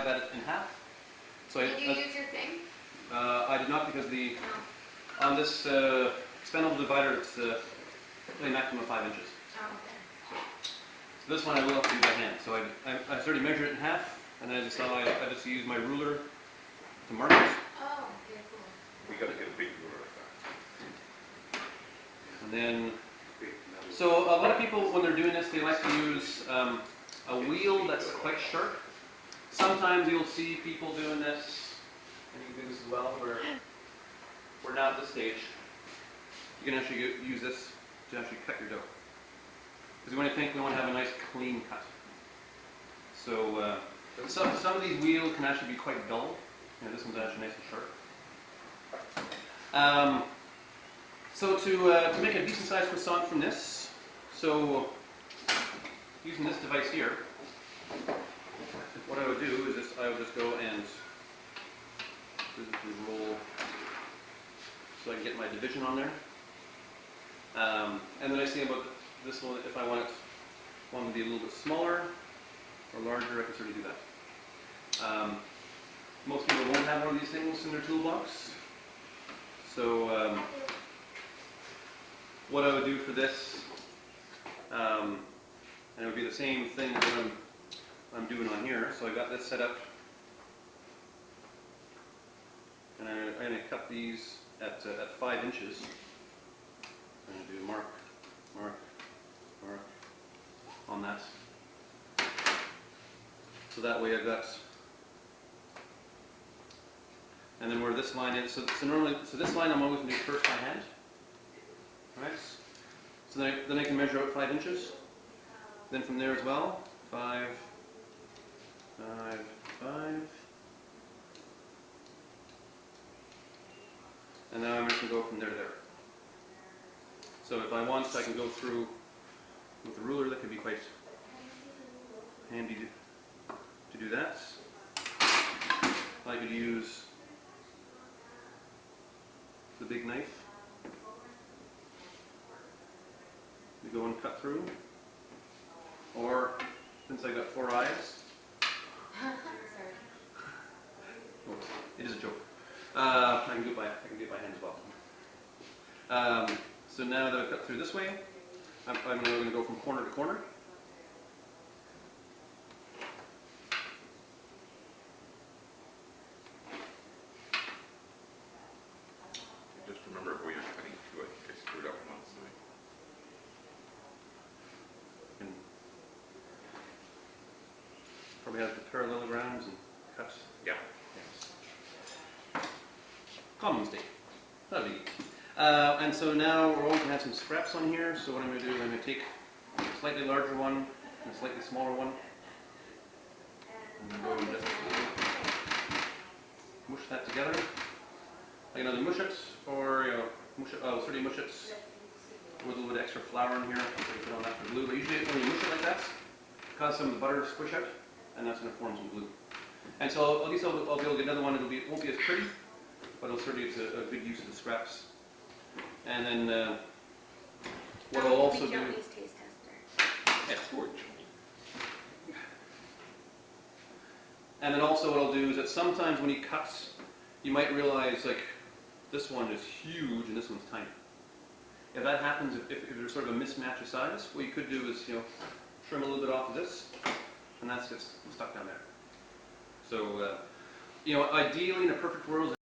divide that in half. So did you use your thing? I did not, because the No. on this expendable divider it's only a maximum of 5 inches. Oh, okay. So this one I will have to do by hand. So I already measured it in half, and then I just use my ruler to mark it. Oh, okay, cool. We gotta get a big ruler like that. And then, so a lot of people when they're doing this, they like to use a wheel that's quite sharp. Sometimes you'll see people doing this, and you can do this as well, where we're now at this stage. You can actually use this to actually cut your dough. Because we want to have a nice clean cut. So some of these wheels can actually be quite dull. This one's actually nice and sharp. So to make a decent sized croissant from this, so using this device here, what I would do is I would just go and physically roll so I can get my division on there. And the nice thing about this one, if I want it to be a little bit smaller or larger, I can certainly do that. Most people won't have one of these things in their toolbox. So what I would do for this, and it would be the same thing as what I'm doing on here. So I got this set up, and I'm going to cut these at 5 inches. I'm going to do mark, mark, mark on that. So that way I've got, and then where this line is, so this line I'm always going to do first by hand. Alright, so then I can measure out 5 inches. Then from there as well, 5, 5, 5. And now I'm just going to go from there to there. So if I want, I can go through with the ruler. That could be quite handy to do that. I could use the big knife to go and cut through. Or, since I got 4 eyes, Sorry. oh, it is a joke. I can do it by hand as well. So now that I've cut through this way, I'm now going to go from corner to corner. Just remember where you're cutting to. I think I screwed up once. And probably have the parallelograms and cuts. Yeah. Yes. Common mistake. Not a biggie. And so now we're going to have some scraps on here. So what I'm going to do is I'm going to take a slightly larger one and a slightly smaller one. And go and just mush that together. I can either mush it or mush it with a little bit of extra flour in here. Put on that for glue. But usually when you mush it like that, cause some of the butter to squish out, and that's going to form some glue. And so at least I'll be able to get another one. It won't be as pretty, but it'll certainly it's a good use of the scraps. And then what I'll also do. Joey's taste tester. Yeah. Poor Joey. And then also what I'll do is that sometimes when he cuts, you might realize like this one is huge and this one's tiny. If that happens, if there's sort of a mismatch of size, what you could do is trim a little bit off of this, and that's gets stuck down there. So ideally in a perfect world.